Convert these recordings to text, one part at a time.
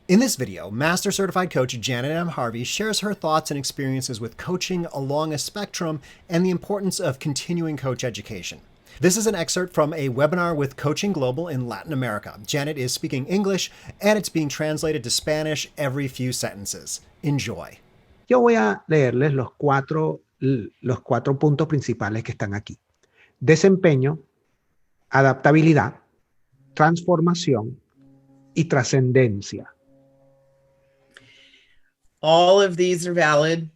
In this video, Master Certified Coach Janet M. Harvey shares her thoughts and experiences with coaching along a spectrum and the importance of continuing coach education. This is an excerpt from a webinar with Coaching Global in Latin America. Janet is speaking English and it's being translated to Spanish every few sentences. Enjoy. Yo voy a leerles los cuatro puntos principales que están aquí. Desempeño, adaptabilidad, transformación y trascendencia. All of these are valid.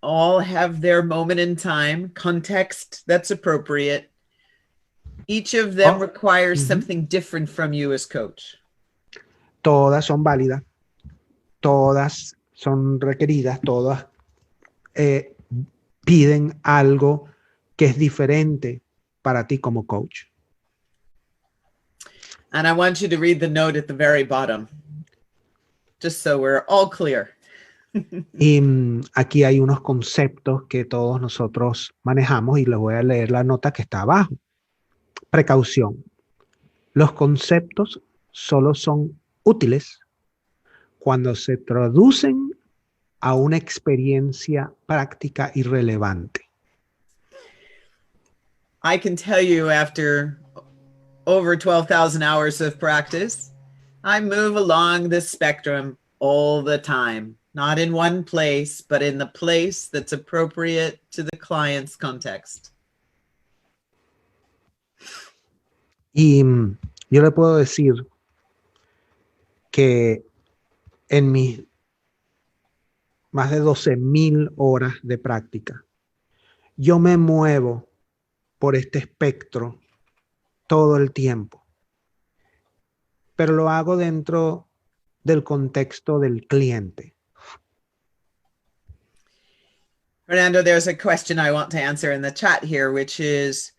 All have their moment in time, context that's appropriate. Each of them requires something different from you as coach. Todas son válidas, todas son requeridas, todas piden algo que es diferente para ti como coach. And I want you to read the note at the very bottom, just so we're all clear. Y aquí hay unos conceptos que todos nosotros manejamos y les voy a leer la nota que está abajo. Precaución. Los conceptos solo son útiles cuando se traducen a una experiencia práctica y relevante. I can tell you after over 12,000 hours of practice, I move along this spectrum all the time. Not in one place, but in the place that's appropriate to the client's context. Y yo le puedo decir que en mis más de 12,000 horas de práctica, yo me muevo por este espectro todo el tiempo, pero lo hago dentro del contexto del cliente. Fernando, there's a question I want to answer in the chat here, which is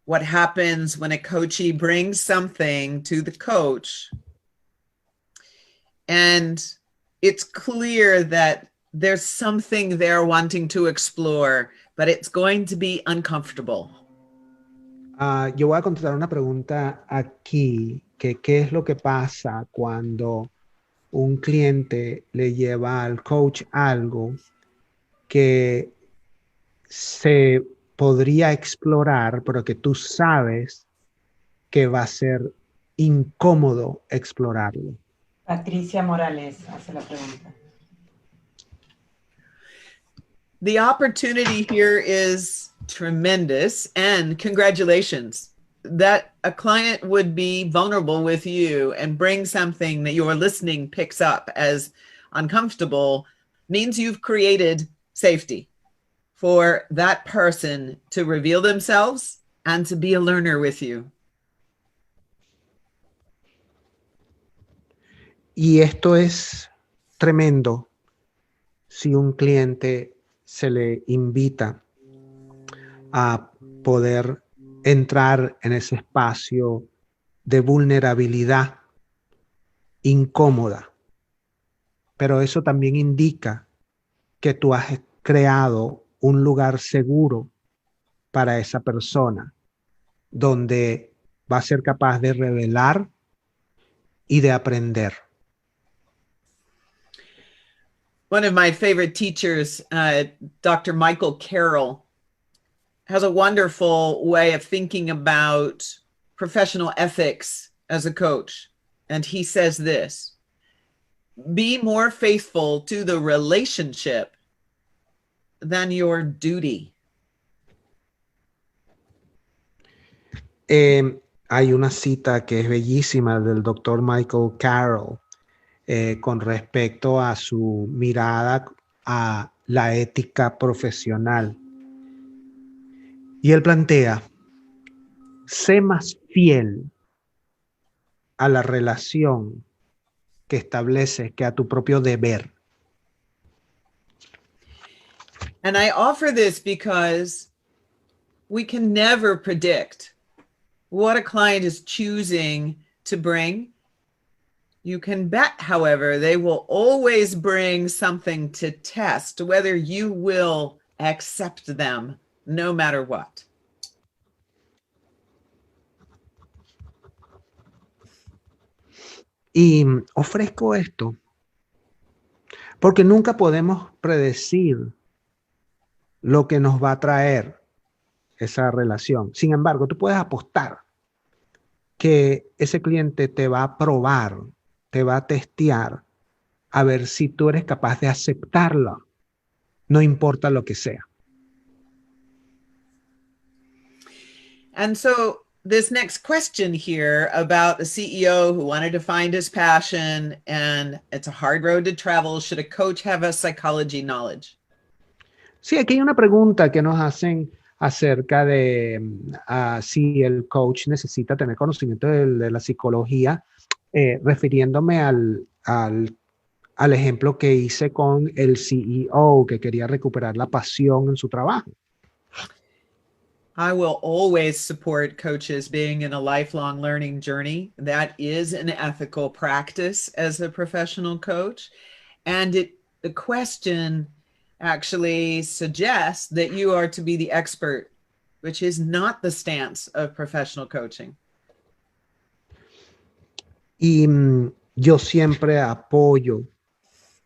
what happens when a coachee brings something to the coach and it's clear that there's something they're wanting to explore, but it's going to be uncomfortable. Yo voy a contestar una pregunta aquí, que qué es lo que pasa cuando un cliente le lleva al coach algo que se podría explorar, pero que tú sabes que va a ser incómodo explorarlo. Patricia Morales hace la pregunta. The opportunity here is tremendous, and congratulations that a client would be vulnerable with you and bring something that your listening picks up as uncomfortable means you've created safety for that person to reveal themselves and to be a learner with you. Y esto es tremendo si un cliente se le invita a poder entrar en ese espacio de vulnerabilidad incómoda. Pero eso también indica que tú has creado un lugar seguro para esa persona, donde va a ser capaz de revelar y de aprender. One of my favorite teachers, Dr. Michael Carroll, has a wonderful way of thinking about professional ethics as a coach. And he says this: be more faithful to the relationship than your duty. Hay una cita que es bellísima del Dr. Michael Carroll con respecto a su mirada a la ética profesional. Y él plantea: sé más fiel a la relación que estableces que a tu propio deber. And I offer this because we can never predict what a client is choosing to bring. You can bet, however, they will always bring something to test whether you will accept them no matter what. Y ofrezco esto porque nunca podemos predecir lo que nos va a traer esa relación. Sin embargo, tú puedes apostar que ese cliente te va a probar, te va a testear, a ver si tú eres capaz de aceptarlo, no importa lo que sea. And so this next question here about the CEO who wanted to find his passion, and it's a hard road to travel. Should a coach have a psychology knowledge? Sí, aquí hay una pregunta que nos hacen acerca de si el coach necesita tener conocimiento de la psicología, refiriéndome al ejemplo que hice con el CEO que quería recuperar la pasión en su trabajo. I will always support coaches being in a lifelong learning journey. That is an ethical practice as a professional coach. And the question actually suggests that you are to be the expert, which is not the stance of professional coaching. Y yo siempre apoyo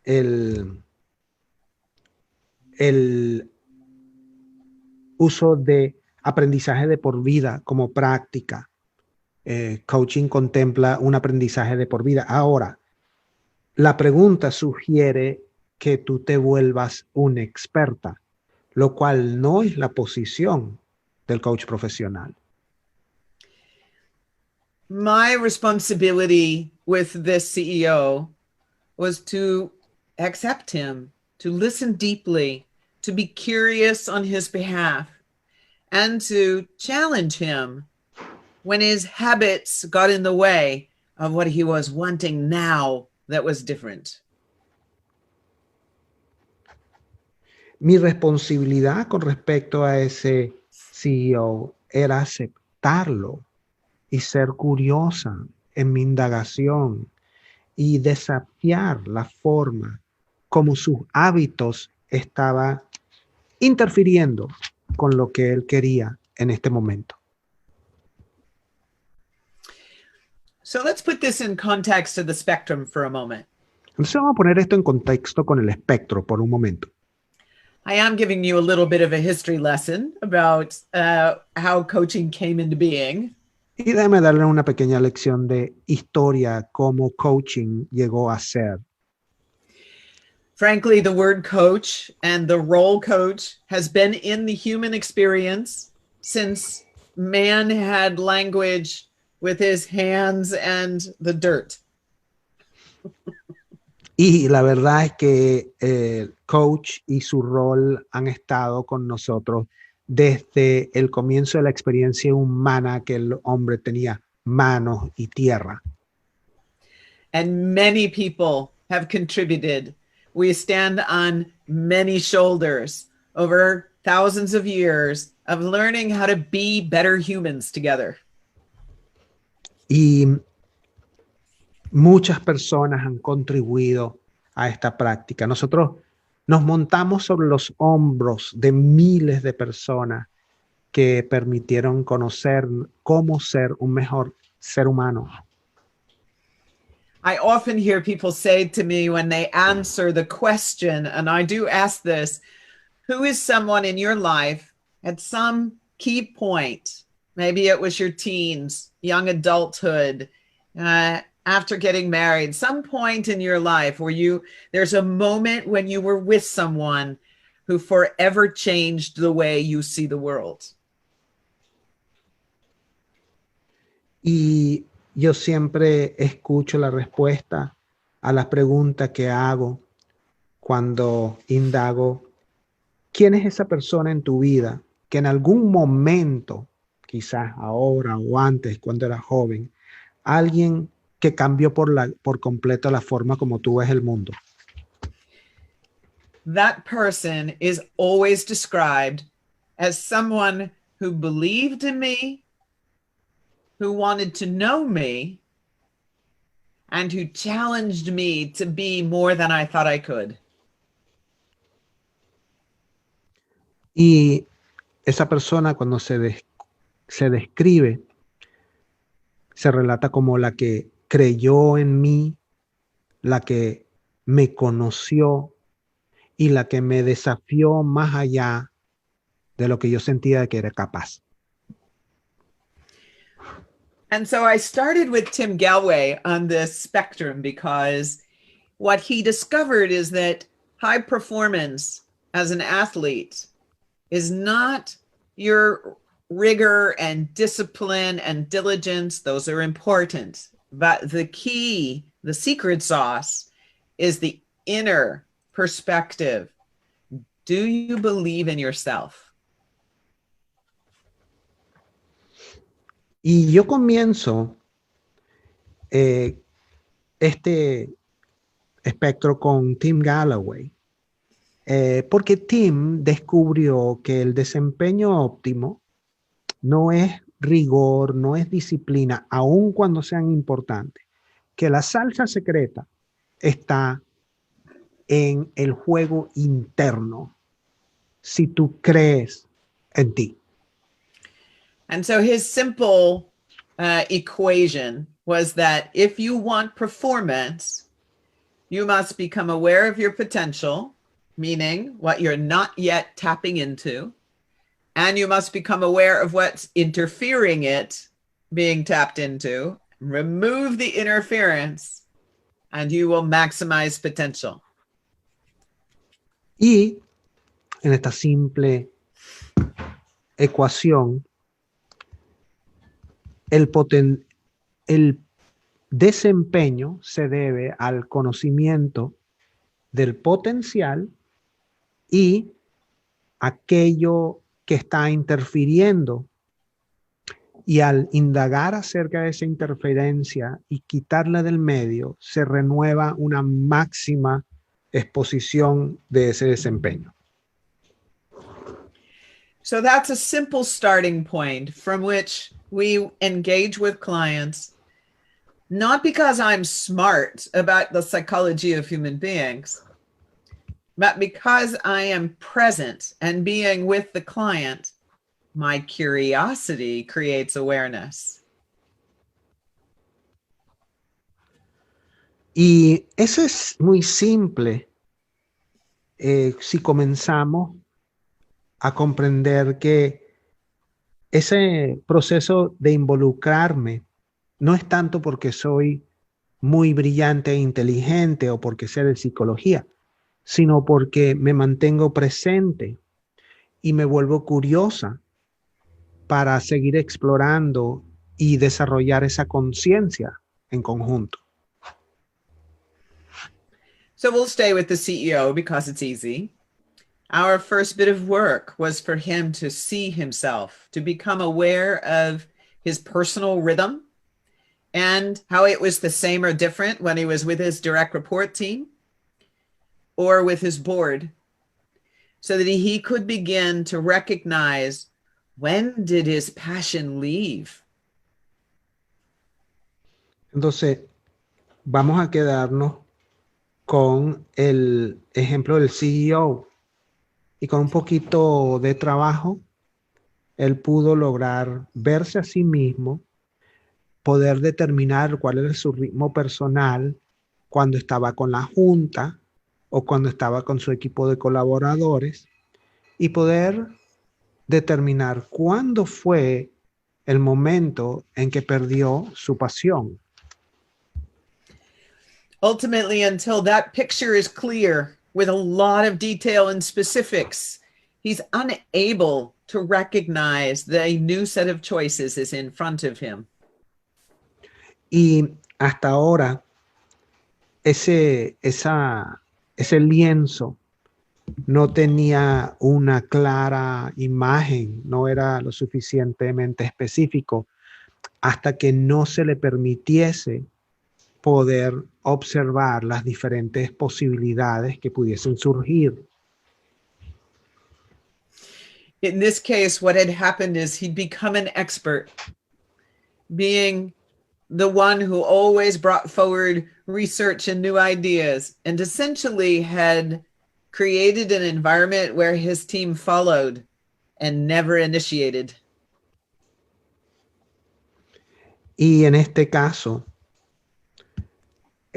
el uso de aprendizaje de por vida como práctica. Coaching contempla un aprendizaje de por vida. Ahora, la pregunta sugiere que tú te vuelvas una experta, lo cual no es la posición del coach profesional. My responsibility with this CEO was to accept him, to listen deeply, to be curious on his behalf, and to challenge him when his habits got in the way of what he was wanting now that was different. Mi responsabilidad con respecto a ese CEO era aceptarlo y ser curiosa en mi indagación y desafiar la forma como sus hábitos estaban interfiriendo con lo que él quería en este momento. So let's put this in context of the spectrum for a moment. Entonces vamos a poner esto en contexto con el espectro por un momento. I am giving you a little bit of a history lesson about how coaching came into being. Y déjame darle una pequeña lección de historia, cómo coaching llegó a ser. Frankly, the word coach and the role coach has been in the human experience since man had language with his hands and the dirt. Y la verdad es que el coach y su rol han estado con nosotros desde el comienzo de la experiencia humana que el hombre tenía manos y tierra. And many people have contributed. We stand on many shoulders over thousands of years of learning how to be better humans together. Y muchas personas han contribuido a esta práctica. Nosotros nos montamos sobre los hombros de miles de personas que permitieron conocer cómo ser un mejor ser humano. I often hear people say to me when they answer the question, and I do ask this, who is someone in your life at some key point? Maybe it was your teens, young adulthood, after getting married, some point in your life where there's a moment when you were with someone who forever changed the way you see the world. Y yo siempre escucho la respuesta a la pregunta que hago cuando indago, ¿quién es esa persona en tu vida que en algún momento, quizás ahora o antes, cuando eras joven, alguien que cambió por completo la forma como tú ves el mundo? That person is always described as someone who believed in me, who wanted to know me, and who challenged me to be more than I thought I could. Y esa persona cuando se describe, se relata como la que creyó en mí, la que me conoció y la que me desafió más allá de lo que yo sentía que era capaz. And so I started with Tim Galway on this spectrum because what he discovered is that high performance as an athlete is not your rigor and discipline and diligence. Those are important. But the key, the secret sauce, is the inner perspective. Do you believe in yourself? Y yo comienzo este espectro con Tim Galloway, porque Tim descubrió que el desempeño óptimo no es rigor, no es disciplina, aun cuando sean importantes, que la salsa secreta está en el juego interno, si tú crees en ti. And so his simple equation was that if you want performance, you must become aware of your potential, meaning what you're not yet tapping into, and you must become aware of what's interfering it being tapped into, remove the interference, and you will maximize potential. Y en esta simple ecuación, el desempeño se debe al conocimiento del potencial y aquello que está interfiriendo, y al indagar acerca de esa interferencia y quitarla del medio, se renueva una máxima exposición de ese desempeño. So that's a simple starting point from which we engage with clients, not because I'm smart about the psychology of human beings, but because I am present and being with the client, my curiosity creates awareness. Y eso es muy simple si comenzamos a comprender que ese proceso de involucrarme no es tanto porque soy muy brillante e inteligente o porque sé de psicología, sino porque me mantengo presente y me vuelvo curiosa para seguir explorando y desarrollar esa conciencia en conjunto. So we'll stay with the CEO because it's easy. Our first bit of work was for him to see himself, to become aware of his personal rhythm and how it was the same or different when he was with his direct report team or with his board, so that he could begin to recognize, when did his passion leave? Entonces, vamos a quedarnos con el ejemplo del CEO, y con un poquito de trabajo, él pudo lograr verse a sí mismo, poder determinar cuál era su ritmo personal cuando estaba con la junta o cuando estaba con su equipo de colaboradores, y poder determinar cuándo fue el momento en que perdió su pasión. Ultimately, until that picture is clear with a lot of detail and specifics, he's unable to recognize that a new set of choices is in front of him. Y hasta ahora, ese lienzo no tenía una clara imagen, no era lo suficientemente específico, hasta que no se le permitiese poder observar las diferentes posibilidades que pudiesen surgir. In this case, what had happened is he'd become an expert, being the one who always brought forward research and new ideas, and essentially had created an environment where his team followed and never initiated. Y en este caso,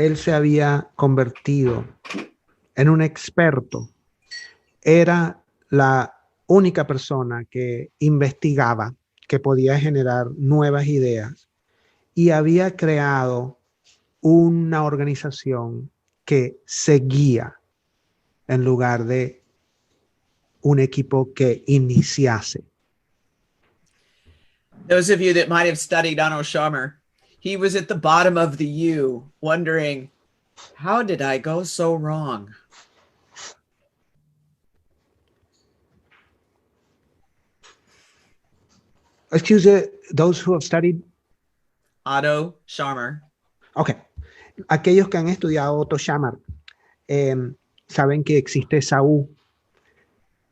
él se había convertido en un experto. Era la única persona que investigaba, que podía generar nuevas ideas y había creado una organización que seguía en lugar de un equipo que iniciase. Those of you that might have studied Arnold Scharmer, he was at the bottom of the U, wondering, how did I go so wrong? Excuse me, those who have studied. Otto Scharmer. Ok. Aquellos que han estudiado Otto Scharmer saben que existe esa U.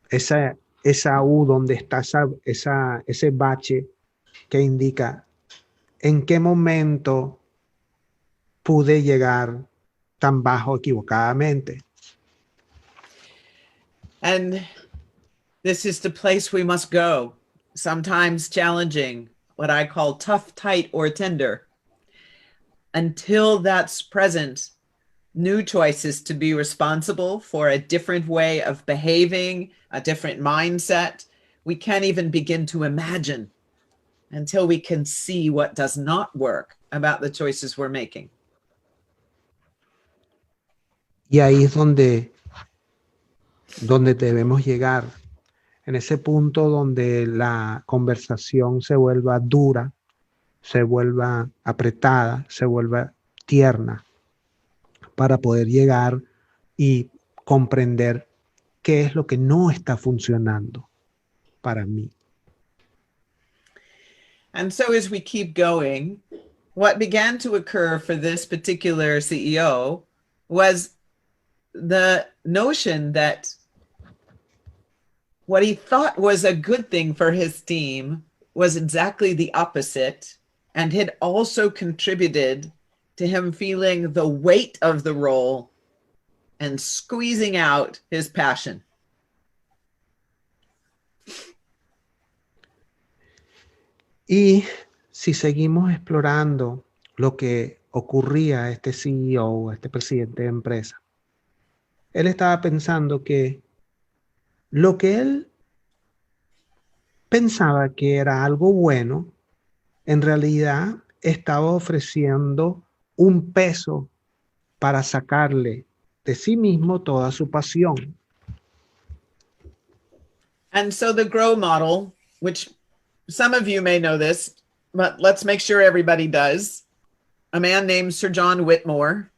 Esa U donde está ese bache que indica en qué momento pude llegar tan bajo equivocadamente. And this is the place we must go, sometimes challenging, what I call tough, tight, or tender. Until that's present, new choices to be responsible for a different way of behaving, a different mindset. We can't even begin to imagine until we can see what does not work about the choices we're making. Y ahí es donde debemos llegar, en ese punto donde la conversación se vuelva dura, se vuelva apretada, se vuelva tierna, para poder llegar y comprender qué es lo que no está funcionando para mí. And so as we keep going, what began to occur for this particular CEO was the notion that what he thought was a good thing for his team was exactly the opposite, and had also contributed to him feeling the weight of the role and squeezing out his passion. Y si seguimos explorando lo que ocurría a este CEO, a este presidente de empresa, él estaba pensando que lo que él pensaba que era algo bueno, en realidad estaba ofreciendo un peso para sacarle de sí mismo toda su pasión. And so the GROW model, which some of you may know this, but let's make sure everybody does. A man named Sir John Whitmore,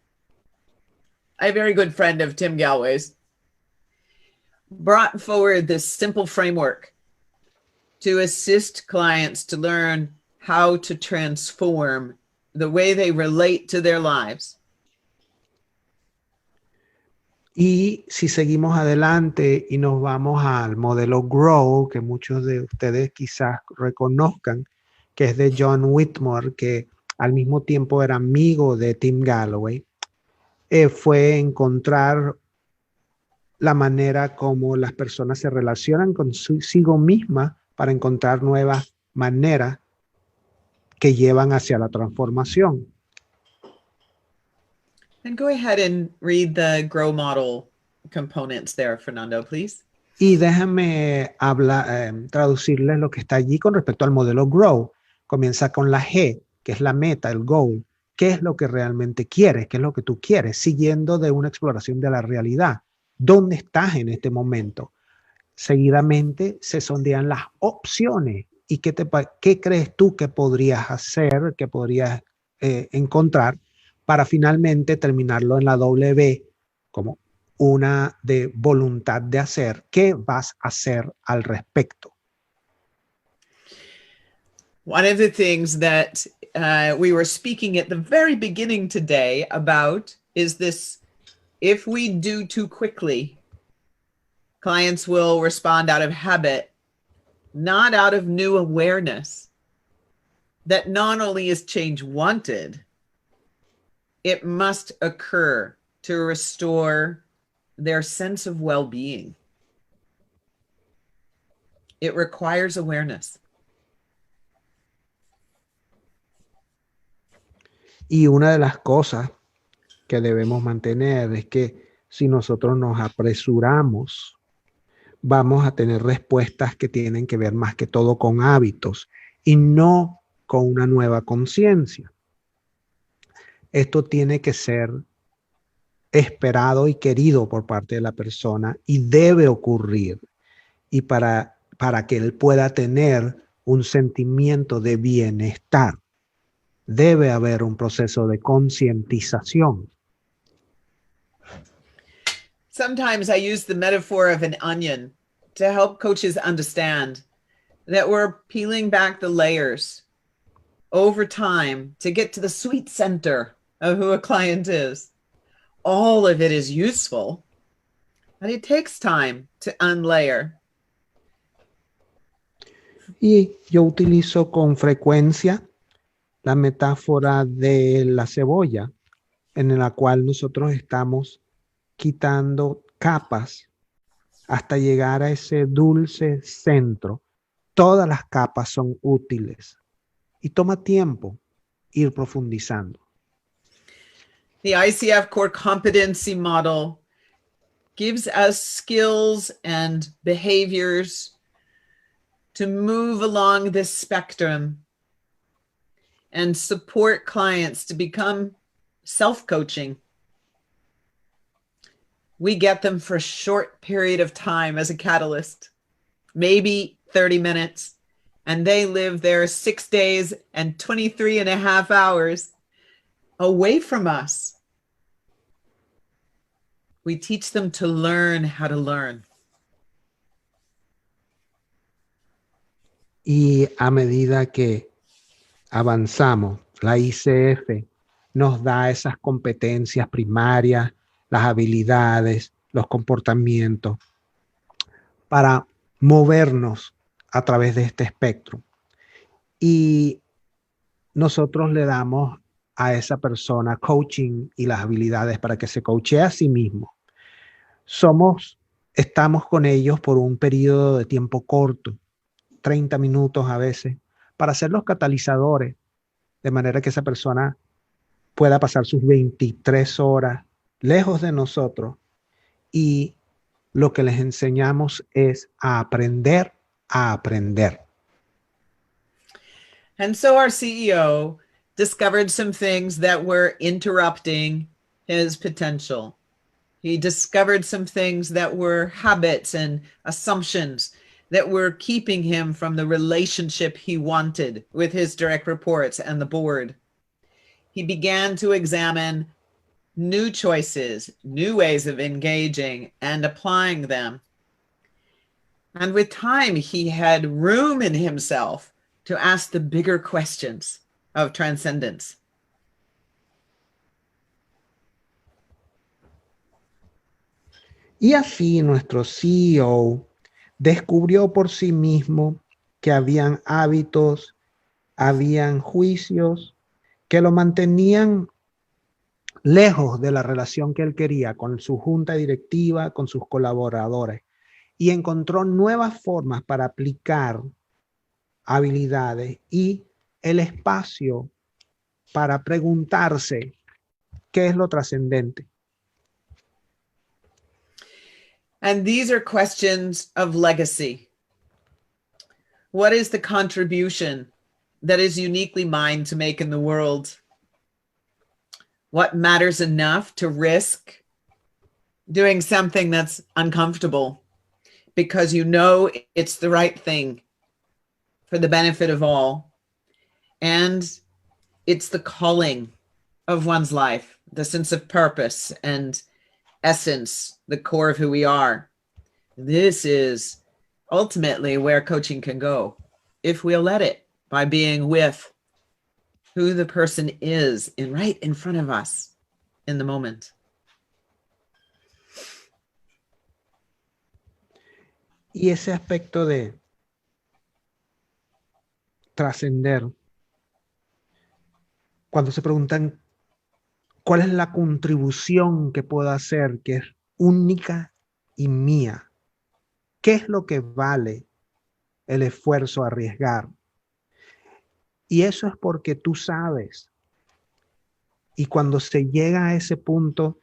a very good friend of Tim Galway's, brought forward this simple framework to assist clients to learn how to transform the way they relate to their lives. Y si seguimos adelante y nos vamos al modelo GROW, que muchos de ustedes quizás reconozcan, que es de John Whitmore, que al mismo tiempo era amigo de Tim Galloway, fue encontrar la manera como las personas se relacionan consigo mismas para encontrar nuevas maneras que llevan hacia la transformación. And go ahead and read the GROW model components there, Fernando, please. Y déjame traducirles lo que está allí con respecto al modelo GROW. Comienza con la G, que es la meta, el goal. ¿Qué es lo que realmente quieres? ¿Qué es lo que tú quieres? Siguiendo de una exploración de la realidad. ¿Dónde estás en este momento? Seguidamente se sondean las opciones. ¿Y qué crees tú que podrías hacer, que podrías encontrar para finalmente terminarlo en la W como una de voluntad de hacer? ¿Qué vas a hacer al respecto? One of the things that we were speaking at the very beginning today about is this: if we do too quickly, clients will respond out of habit, not out of new awareness that not only is change wanted, it must occur to restore their sense of well-being. It requires awareness. Y una de las cosas que debemos mantener es que si nosotros nos apresuramos, vamos a tener respuestas que tienen que ver más que todo con hábitos y no con una nueva conciencia. Esto tiene que ser esperado y querido por parte de la persona y debe ocurrir. Y para que él pueda tener un sentimiento de bienestar, debe haber un proceso de concientización. Sometimes I use the metaphor of an onion to help coaches understand that we're peeling back the layers over time to get to the sweet center of who a client is. All of it is useful, but it takes time to unlayer. Y yo utilizo con frecuencia la metáfora de la cebolla, en la cual nosotros estamos quitando capas hasta llegar a ese dulce centro. Todas las capas son útiles y toma tiempo ir profundizando. The ICF Core Competency Model gives us skills and behaviors to move along this spectrum and support clients to become self-coaching. We get them for a short period of time as a catalyst, maybe 30 minutes, and they live there 6 days and 23 and a half hours away from us. We teach them to learn how to learn. Y a medida que avanzamos, la ICF nos da esas competencias primarias, las habilidades, los comportamientos para movernos a través de este espectro. Y nosotros le damos a esa persona coaching y las habilidades para que se coachee a sí mismo. Estamos con ellos por un periodo de tiempo corto, 30 minutos a veces, para ser los catalizadores, de manera que esa persona pueda pasar sus 23 horas lejos de nosotros y lo que les enseñamos es a aprender a aprender. And so our CEO discovered some things that were interrupting his potential. He discovered some things that were habits and assumptions that were keeping him from the relationship he wanted with his direct reports and the board. He began to examine new choices, new ways of engaging and applying them. And with time, he had room in himself to ask the bigger questions of transcendence. Y así nuestro CEO descubrió por sí mismo que habían hábitos, habían juicios que lo mantenían lejos de la relación que él quería con su junta directiva, con sus colaboradores, y encontró nuevas formas para aplicar habilidades y el espacio para preguntarse qué es lo trascendente. And these are questions of legacy. What is the contribution that is uniquely mine to make in the world? What matters enough to risk doing something that's uncomfortable because you know it's the right thing for the benefit of all? And it's the calling of one's life, the sense of purpose and essence, the core of who we are. This is ultimately where coaching can go, if we'll let it, by being with who the person is right in front of us in the moment. Y ese aspecto de trascender, cuando se preguntan cuál es la contribución que puedo hacer que es única y mía, qué es lo que vale el esfuerzo a arriesgar. Y eso es porque tú sabes Y cuando se llega a ese punto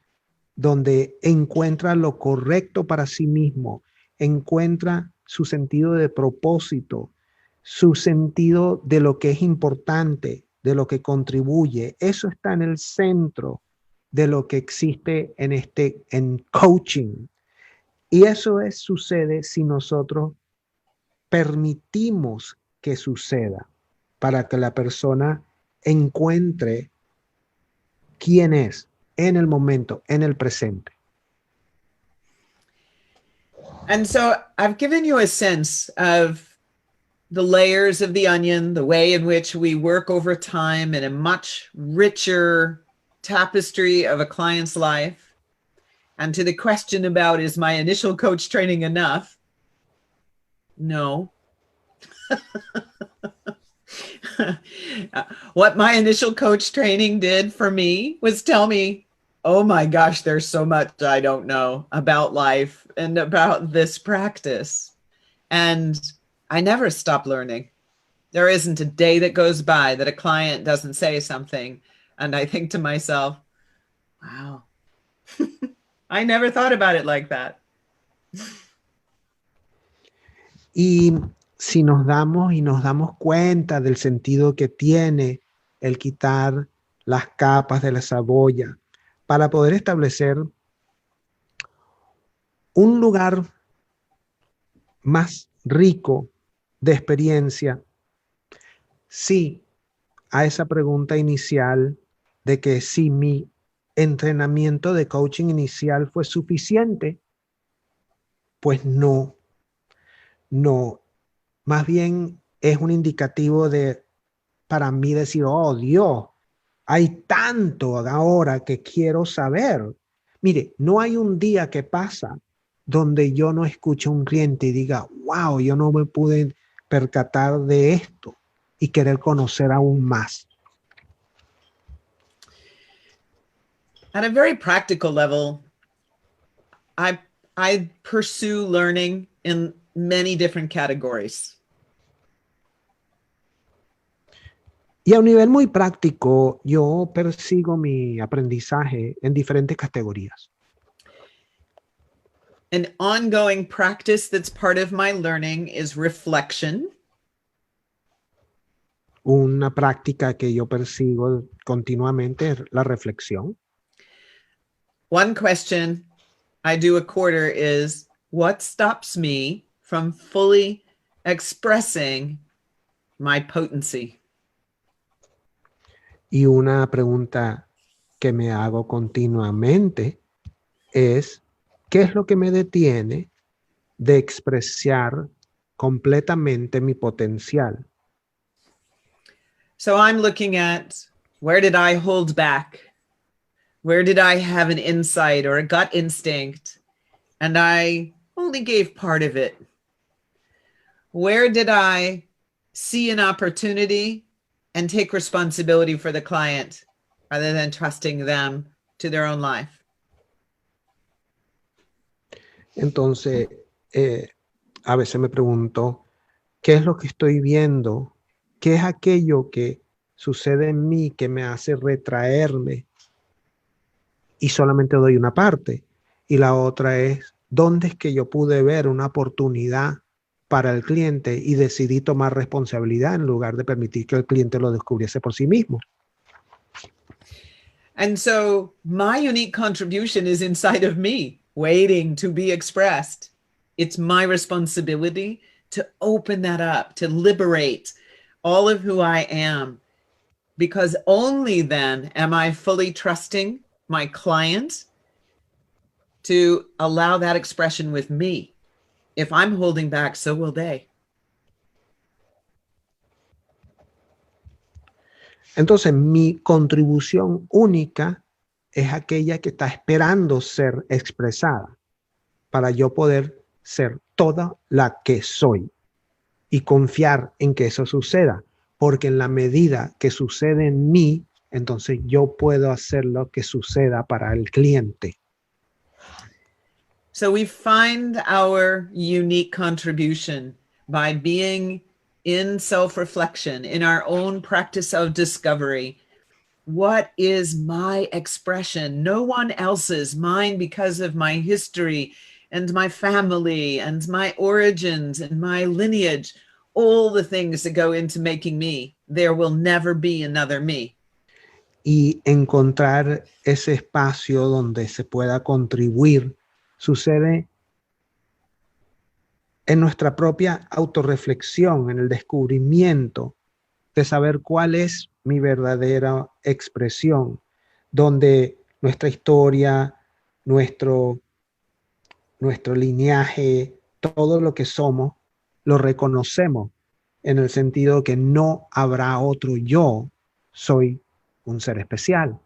donde encuentra lo correcto para sí mismo, encuentra su sentido de propósito, su sentido de lo que es importante, de lo que contribuye, eso está en el centro de lo que existe en coaching. Y eso sucede si nosotros permitimos que suceda para que la persona encuentre quién es en el momento, en el presente. And so I've given you a sense of the layers of the onion, the way in which we work over time in a much richer tapestry of a client's life. And to the question about, is my initial coach training enough? No. What my initial coach training did for me was tell me, oh my gosh, there's so much I don't know about life and about this practice. And I never stop learning. There isn't a day that goes by that a client doesn't say something. And I think to myself, wow, I never thought about it like that. Y si nos damos cuenta del sentido que tiene el quitar las capas de la cebolla para poder establecer un lugar más rico de experiencia, sí, a esa pregunta inicial de que si mi entrenamiento de coaching inicial fue suficiente, pues no. Más bien es un indicativo para mí decir, oh Dios, hay tanto ahora que quiero saber. Mire, no hay un día que pasa donde yo no escuche a un cliente y diga, wow, yo no me pude percatar de esto y querer conocer aún más. At a very practical level, I pursue learning in many different categories. Y a un nivel muy práctico, yo persigo mi aprendizaje en diferentes categorías. An ongoing practice that's part of my learning is reflection. Una práctica que yo persigo continuamente es la reflexión. One question I do a quarter is, what stops me from fully expressing my potency? Y una pregunta que me hago continuamente es, ¿qué es lo que me detiene de expresar completamente mi potencial? So I'm looking at, where did I hold back? Where did I have an insight or a gut instinct and I only gave part of it? Where did I see an opportunity and take responsibility for the client rather than trusting them to their own life? Entonces, a veces me pregunto, ¿qué es lo que estoy viendo? ¿Qué es aquello que sucede en mí que me hace retraerme? Y solamente doy una parte. Y la otra es, ¿dónde es que yo pude ver una oportunidad para el cliente y decidí tomar responsabilidad en lugar de permitir que el cliente lo descubriese por sí mismo? And so my unique contribution is inside of me, waiting to be expressed. It's my responsibility to open that up, to liberate all of who I am, because only then am I fully trusting my client to allow that expression with me. If I'm holding back, so will they. Entonces, mi contribución única es aquella que está esperando ser expresada para yo poder ser toda la que soy y confiar en que eso suceda, porque en la medida que sucede en mí, entonces yo puedo hacer lo que suceda para el cliente. So we find our unique contribution by being in self-reflection, in our own practice of discovery, What is my expression? No one else's, mine because of my history and my family and my origins and my lineage, all the things that go into making me. There will never be another me. Y encontrar ese espacio donde se pueda contribuir sucede en nuestra propia autorreflexión, en el descubrimiento de saber cuál es mi verdadera expresión, donde nuestra historia, nuestro lineaje, todo lo que somos, lo reconocemos en el sentido que no habrá otro yo, soy un ser especial.